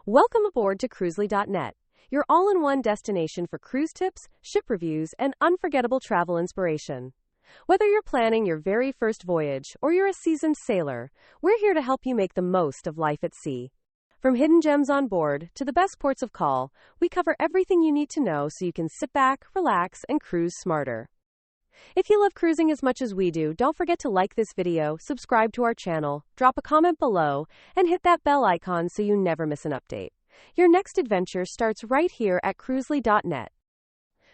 Welcome aboard to Cruisely.net, your all-in-one destination for cruise tips, ship reviews, and unforgettable travel inspiration. Whether you're planning your very first voyage or you're a seasoned sailor, we're here to help you make the most of life at sea. From hidden gems on board to the best ports of call, we cover everything you need to know so you can sit back, relax, and cruise smarter. If you love cruising as much as we do, don't forget to like this video, subscribe to our channel, drop a comment below, and hit that bell icon so you never miss an update. Your next adventure starts right here at Cruisely.net.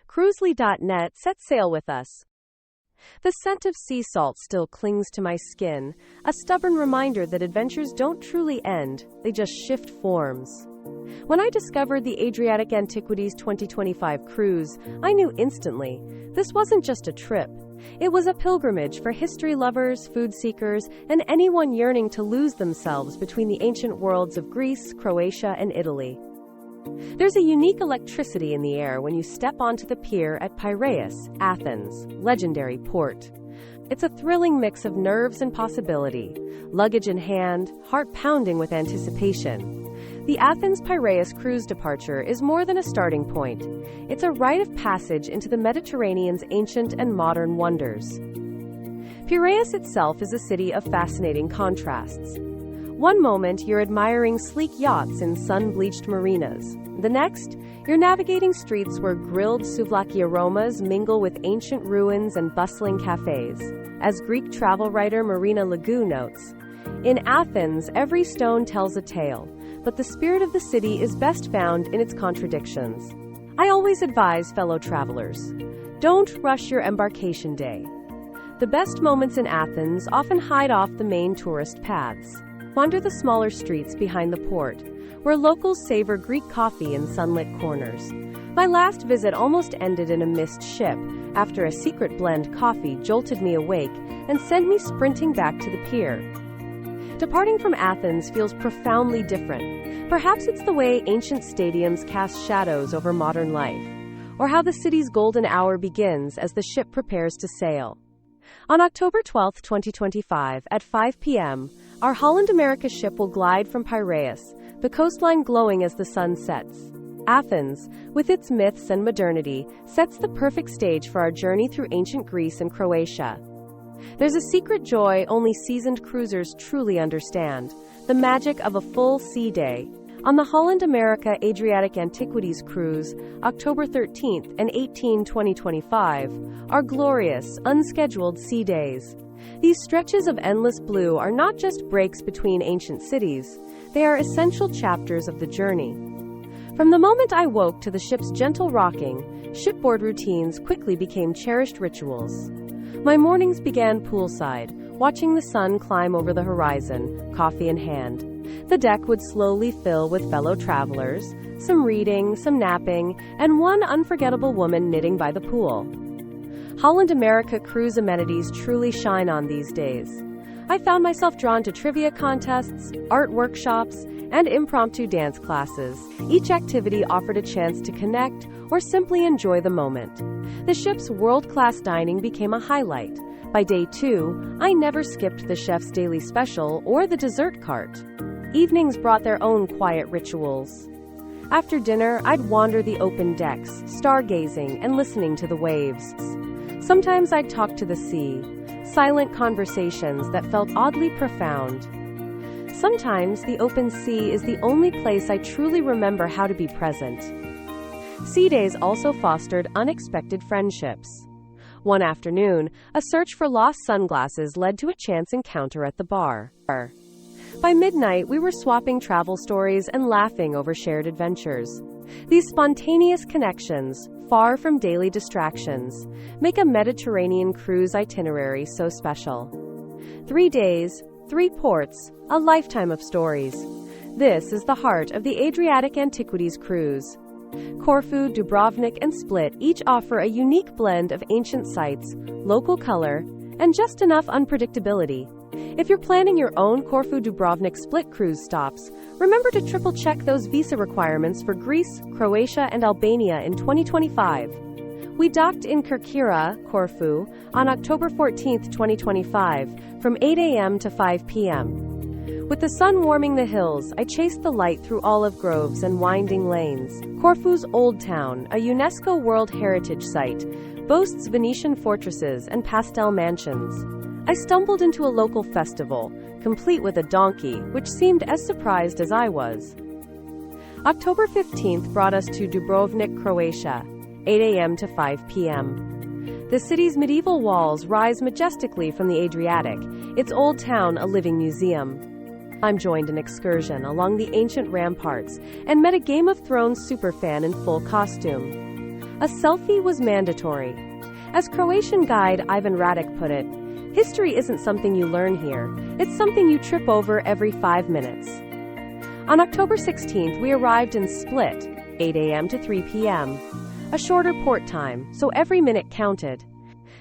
Cruisely.net, set sail with us. The scent of sea salt still clings to my skin, a stubborn reminder that adventures don't truly end, they just shift forms. When I discovered the Adriatic Antiquities 2025 cruise, I knew instantly, this wasn't just a trip. It was a pilgrimage for history lovers, food seekers, and anyone yearning to lose themselves between the ancient worlds of Greece, Croatia, and Italy. There's a unique electricity in the air when you step onto the pier at Piraeus, Athens' legendary port. It's a thrilling mix of nerves and possibility, luggage in hand, heart pounding with anticipation. The Athens-Piraeus cruise departure is more than a starting point. It's a rite of passage into the Mediterranean's ancient and modern wonders. Piraeus itself is a city of fascinating contrasts. One moment, you're admiring sleek yachts in sun-bleached marinas. The next, you're navigating streets where grilled souvlaki aromas mingle with ancient ruins and bustling cafes. As Greek travel writer Marina Lagou notes, in Athens, every stone tells a tale, but the spirit of the city is best found in its contradictions. I always advise fellow travelers, don't rush your embarkation day. The best moments in Athens often hide off the main tourist paths. Wander the smaller streets behind the port, where locals savor Greek coffee in sunlit corners. My last visit almost ended in a missed ship after a secret blend coffee jolted me awake and sent me sprinting back to the pier. Departing from Athens feels profoundly different. Perhaps it's the way ancient stadiums cast shadows over modern life, or how the city's golden hour begins as the ship prepares to sail. On October 12, 2025, at 5 p.m., our Holland America ship will glide from Piraeus, the coastline glowing as the sun sets. Athens, with its myths and modernity, sets the perfect stage for our journey through ancient Greece and Croatia. There's a secret joy only seasoned cruisers truly understand, the magic of a full sea day. On the Holland America Adriatic Antiquities cruise, October 13th and 18, 2025, are glorious, unscheduled sea days. These stretches of endless blue are not just breaks between ancient cities, they are essential chapters of the journey. From the moment I woke to the ship's gentle rocking, shipboard routines quickly became cherished rituals. My mornings began poolside, watching the sun climb over the horizon, coffee in hand. The deck would slowly fill with fellow travelers, some reading, some napping, and one unforgettable woman knitting by the pool. Holland America cruise amenities truly shine on these days. I found myself drawn to trivia contests, art workshops, and impromptu dance classes. Each activity offered a chance to connect or simply enjoy the moment. The ship's world-class dining became a highlight. By day 2, I never skipped the chef's daily special or the dessert cart. Evenings brought their own quiet rituals. After dinner, I'd wander the open decks, stargazing and listening to the waves. Sometimes I'd talk to the sea, silent conversations that felt oddly profound. Sometimes the open sea is the only place I truly remember how to be present. Sea days also fostered unexpected friendships. One afternoon, a search for lost sunglasses led to a chance encounter at the bar. By midnight, we were swapping travel stories and laughing over shared adventures. These spontaneous connections, far from daily distractions, make a Mediterranean cruise itinerary so special. 3 days, 3 ports, a lifetime of stories. This is the heart of the Adriatic Antiquities cruise. Corfu, Dubrovnik, and Split each offer a unique blend of ancient sites, local color, and just enough unpredictability. If you're planning your own Corfu, Dubrovnik, Split cruise stops, remember to triple-check those visa requirements for Greece, Croatia, and Albania in 2025. We docked in Kerkyra, Corfu, on October 14, 2025, from 8 a.m. to 5 p.m. With the sun warming the hills, I chased the light through olive groves and winding lanes. Corfu's Old Town, a UNESCO World Heritage Site, boasts Venetian fortresses and pastel mansions. I stumbled into a local festival, complete with a donkey, which seemed as surprised as I was. October 15th brought us to Dubrovnik, Croatia, 8 a.m. to 5 p.m. The city's medieval walls rise majestically from the Adriatic, its old town a living museum. I joined an excursion along the ancient ramparts and met a Game of Thrones superfan in full costume. A selfie was mandatory. As Croatian guide Ivan Radic put it, history isn't something you learn here, it's something you trip over every 5 minutes. On October 16th, we arrived in Split, 8 a.m. to 3 p.m. A shorter port time, so every minute counted.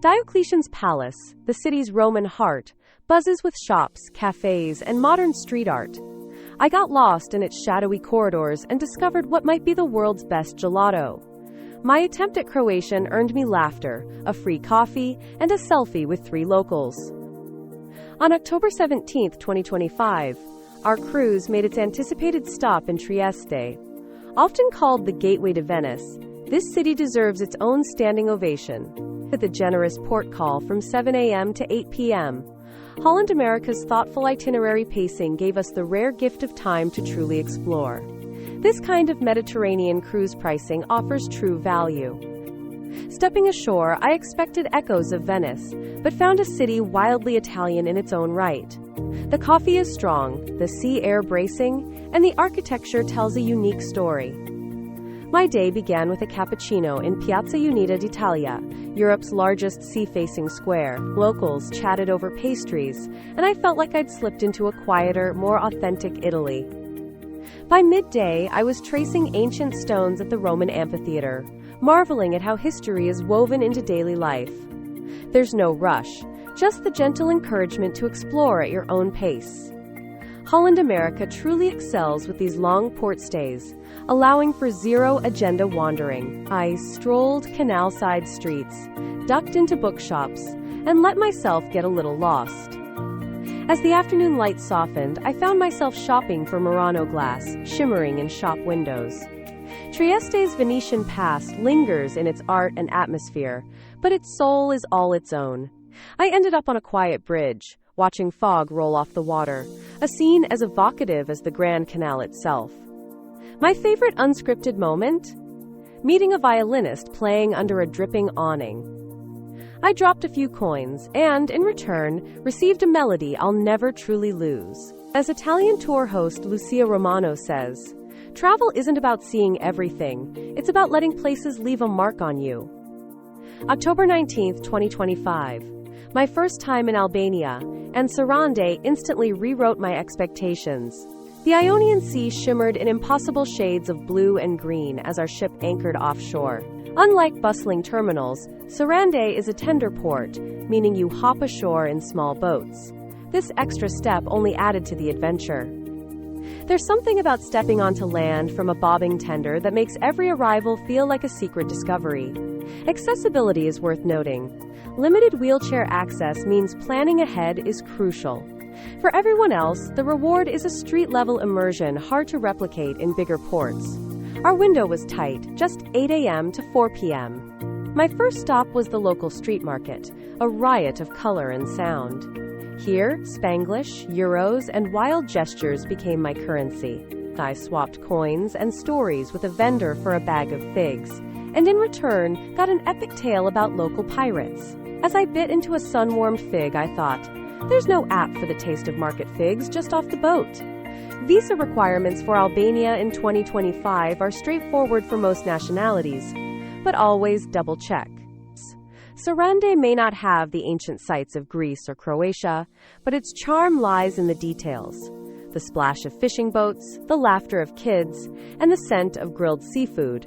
Diocletian's Palace, the city's Roman heart, buzzes with shops, cafes, and modern street art. I got lost in its shadowy corridors and discovered what might be the world's best gelato. My attempt at Croatian earned me laughter, a free coffee, and a selfie with 3 locals. On October 17, 2025, our cruise made its anticipated stop in Trieste. Often called the gateway to Venice, this city deserves its own standing ovation. With a generous port call from 7 a.m. to 8 p.m., Holland America's thoughtful itinerary pacing gave us the rare gift of time to truly explore. This kind of Mediterranean cruise pricing offers true value. Stepping ashore, I expected echoes of Venice, but found a city wildly Italian in its own right. The coffee is strong, the sea air bracing, and the architecture tells a unique story. My day began with a cappuccino in Piazza Unita d'Italia, Europe's largest sea-facing square. Locals chatted over pastries, and I felt like I'd slipped into a quieter, more authentic Italy. By midday, I was tracing ancient stones at the Roman amphitheater, marveling at how history is woven into daily life. There's no rush, just the gentle encouragement to explore at your own pace. Holland America truly excels with these long port stays, allowing for zero-agenda wandering. I strolled canal-side streets, ducked into bookshops, and let myself get a little lost. As the afternoon light softened, I found myself shopping for Murano glass, shimmering in shop windows. Trieste's Venetian past lingers in its art and atmosphere, but its soul is all its own. I ended up on a quiet bridge, watching fog roll off the water, a scene as evocative as the Grand Canal itself. My favorite unscripted moment? Meeting a violinist playing under a dripping awning. I dropped a few coins and, in return, received a melody I'll never truly lose. As Italian tour host Lucia Romano says, travel isn't about seeing everything, it's about letting places leave a mark on you. October 19, 2025. My first time in Albania, and Sarande instantly rewrote my expectations. The Ionian Sea shimmered in impossible shades of blue and green as our ship anchored offshore. Unlike bustling terminals, Sarande is a tender port, meaning you hop ashore in small boats. This extra step only added to the adventure. There's something about stepping onto land from a bobbing tender that makes every arrival feel like a secret discovery. Accessibility is worth noting. Limited wheelchair access means planning ahead is crucial. For everyone else, the reward is a street-level immersion hard to replicate in bigger ports. Our window was tight, just 8 a.m. to 4 p.m. My first stop was the local street market, a riot of color and sound. Here, Spanglish, euros, and wild gestures became my currency. I swapped coins and stories with a vendor for a bag of figs, and in return, got an epic tale about local pirates. As I bit into a sun-warmed fig, I thought, there's no app for the taste of market figs just off the boat. Visa requirements for Albania in 2025 are straightforward for most nationalities, but always double-check. Sarande may not have the ancient sites of Greece or Croatia, but its charm lies in the details. The splash of fishing boats, the laughter of kids, and the scent of grilled seafood.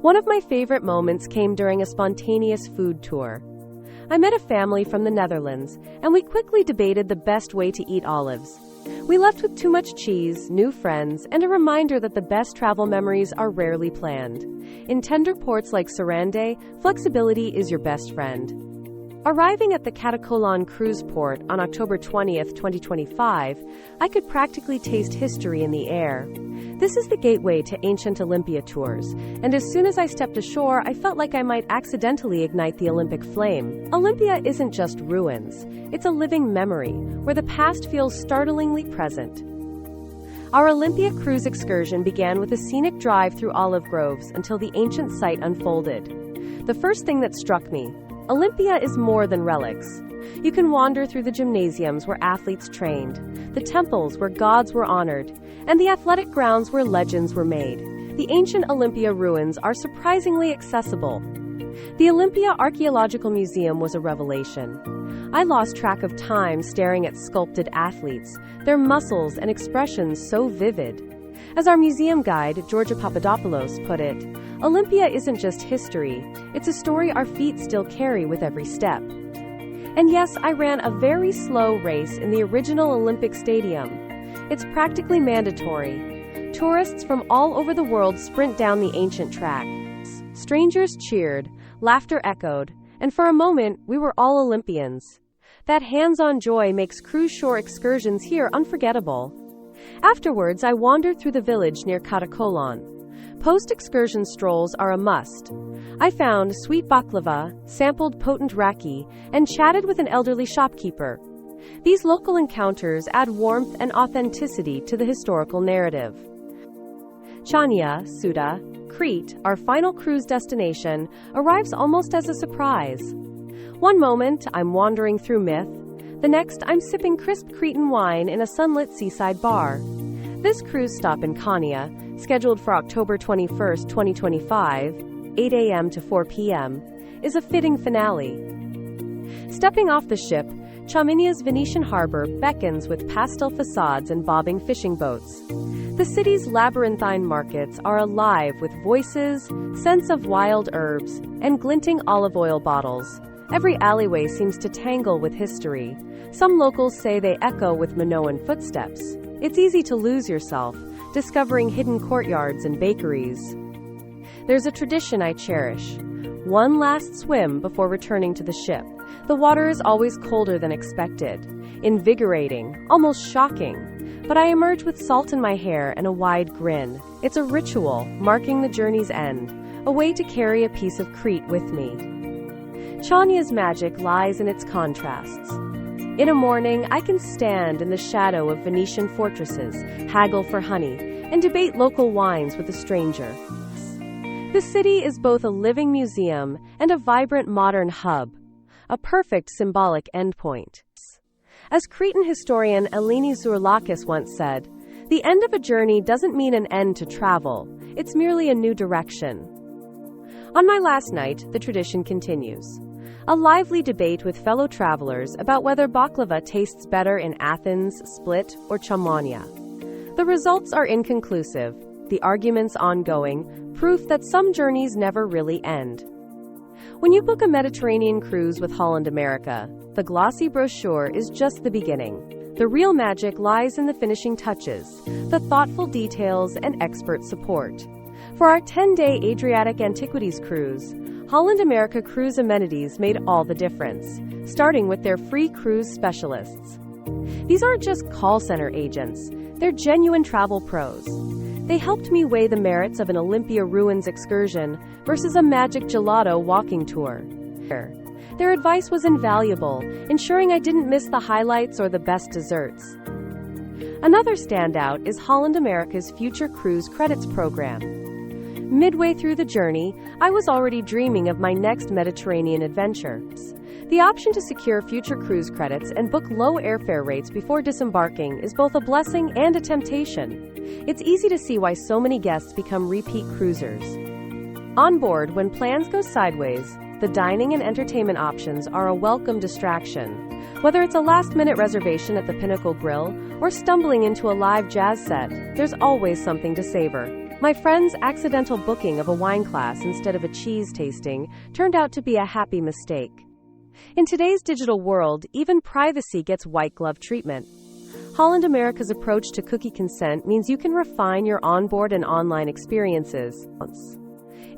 One of my favorite moments came during a spontaneous food tour. I met a family from the Netherlands, and we quickly debated the best way to eat olives. We left with too much cheese, new friends, and a reminder that the best travel memories are rarely planned. In tender ports like Sarande, flexibility is your best friend. Arriving at the Catacolon cruise port on October 20th, 2025, I could practically taste history in the air. This is the gateway to ancient Olympia tours, and as soon as I stepped ashore, I felt like I might accidentally ignite the Olympic flame. Olympia isn't just ruins, it's a living memory, where the past feels startlingly present. Our Olympia cruise excursion began with a scenic drive through olive groves until the ancient site unfolded. The first thing that struck me: Olympia is more than relics. You can wander through the gymnasiums where athletes trained, the temples where gods were honored, and the athletic grounds where legends were made. The ancient Olympia ruins are surprisingly accessible. The Olympia Archaeological Museum was a revelation. I lost track of time staring at sculpted athletes, their muscles and expressions so vivid. As our museum guide, Georgia Papadopoulos, put it, Olympia isn't just history, it's a story our feet still carry with every step. And yes, I ran a very slow race in the original Olympic Stadium. It's practically mandatory. Tourists from all over the world sprint down the ancient track. Strangers cheered, laughter echoed, and for a moment, we were all Olympians. That hands-on joy makes cruise shore excursions here unforgettable. Afterwards, I wandered through the village near Catacolon. Post-excursion strolls are a must. I found sweet baklava, sampled potent raki, and chatted with an elderly shopkeeper. These local encounters add warmth and authenticity to the historical narrative. Chania, Suda, Crete, our final cruise destination, arrives almost as a surprise. One moment, I'm wandering through myth. The next, I'm sipping crisp Cretan wine in a sunlit seaside bar. This cruise stop in Chania, scheduled for October 21st, 2025, 8 a.m. to 4 p.m., is a fitting finale. Stepping off the ship, Chaminia's Venetian harbor beckons with pastel facades and bobbing fishing boats. The city's labyrinthine markets are alive with voices, scents of wild herbs, and glinting olive oil bottles. Every alleyway seems to tangle with history. Some locals say they echo with Minoan footsteps. It's easy to lose yourself, discovering hidden courtyards and bakeries. There's a tradition I cherish. One last swim before returning to the ship. The water is always colder than expected. Invigorating, almost shocking. But I emerge with salt in my hair and a wide grin. It's a ritual, marking the journey's end, a way to carry a piece of Crete with me. Chania's magic lies in its contrasts. In a morning, I can stand in the shadow of Venetian fortresses, haggle for honey, and debate local wines with a stranger. The city is both a living museum and a vibrant modern hub, a perfect symbolic endpoint. As Cretan historian Eleni Zourlakis once said, the end of a journey doesn't mean an end to travel, it's merely a new direction. On my last night, the tradition continues. A lively debate with fellow travelers about whether baklava tastes better in Athens, Split, or Chamonia. The results are inconclusive, the arguments ongoing, proof that some journeys never really end. When you book a Mediterranean cruise with Holland America, the glossy brochure is just the beginning. The real magic lies in the finishing touches, the thoughtful details, and expert support. For our 10-day Adriatic Antiquities cruise, Holland America Cruise amenities made all the difference, starting with their free cruise specialists. These aren't just call center agents, they're genuine travel pros. They helped me weigh the merits of an Olympia ruins excursion versus a magic gelato walking tour. Their advice was invaluable, ensuring I didn't miss the highlights or the best desserts. Another standout is Holland America's Future Cruise Credits program. Midway through the journey, I was already dreaming of my next Mediterranean adventure. The option to secure future cruise credits and book low airfare rates before disembarking is both a blessing and a temptation. It's easy to see why so many guests become repeat cruisers. On board, when plans go sideways, the dining and entertainment options are a welcome distraction. Whether it's a last-minute reservation at the Pinnacle Grill or stumbling into a live jazz set, there's always something to savor. My friend's accidental booking of a wine class instead of a cheese tasting turned out to be a happy mistake. In today's digital world, even privacy gets white-glove treatment. Holland America's approach to cookie consent means you can refine your onboard and online experiences.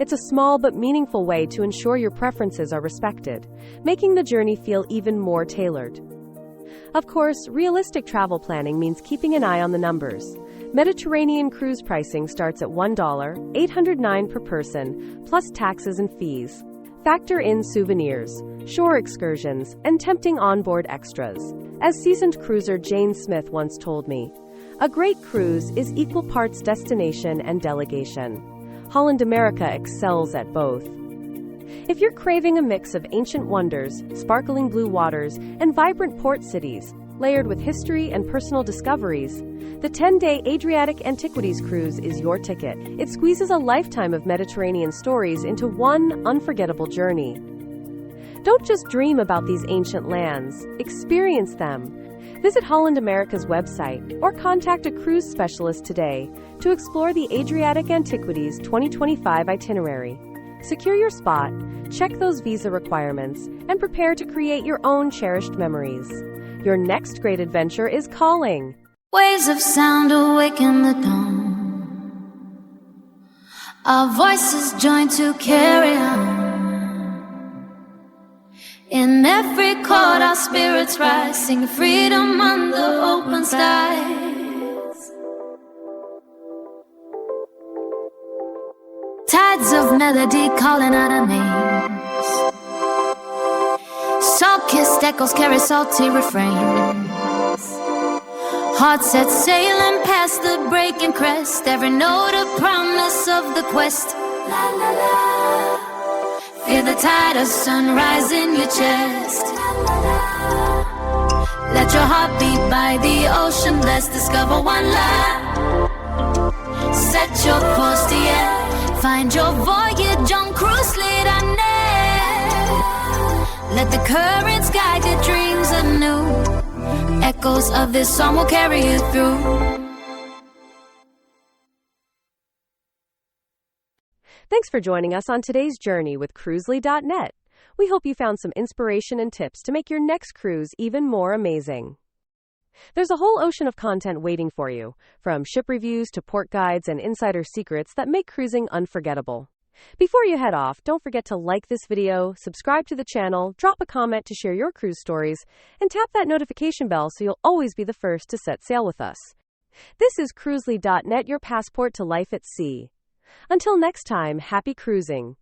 It's a small but meaningful way to ensure your preferences are respected, making the journey feel even more tailored. Of course, realistic travel planning means keeping an eye on the numbers. Mediterranean cruise pricing starts at $1.809 per person, plus taxes and fees. Factor in souvenirs, shore excursions, and tempting onboard extras. As seasoned cruiser Jane Smith once told me, a great cruise is equal parts destination and delegation. Holland America excels at both. If you're craving a mix of ancient wonders, sparkling blue waters, and vibrant port cities, layered with history and personal discoveries, the 10-day Adriatic Antiquities cruise is your ticket. It squeezes a lifetime of Mediterranean stories into one unforgettable journey. Don't just dream about these ancient lands, experience them. Visit Holland America's website or contact a cruise specialist today to explore the Adriatic Antiquities 2025 itinerary. Secure your spot, check those visa requirements, and prepare to create your own cherished memories. Your next great adventure is calling. Waves of sound awaken the dawn. Our voices join to carry on. In every chord our spirits rise, sing freedom under open skies. Tides of melody calling out our names. Salt-kissed echoes carry salty refrains. Hearts set sailing past the breaking crest, every note a promise of the quest. La la la. Feel the tide of sunrise in your chest. La la la. Let your heart beat by the ocean. Let's discover one life. Set your course to yeah. Find your voyage on cruise lead on net. Let the currents guide your dreams anew. Echoes of this song will carry you through. Thanks for joining us on today's journey with Cruisely.net. We hope you found some inspiration and tips to make your next cruise even more amazing. There's a whole ocean of content waiting for you, from ship reviews to port guides and insider secrets that make cruising unforgettable. Before you head off, don't forget to like this video, subscribe to the channel, drop a comment to share your cruise stories, and tap that notification bell so you'll always be the first to set sail with us. This is Cruisely.net, your passport to life at sea. Until next time, happy cruising.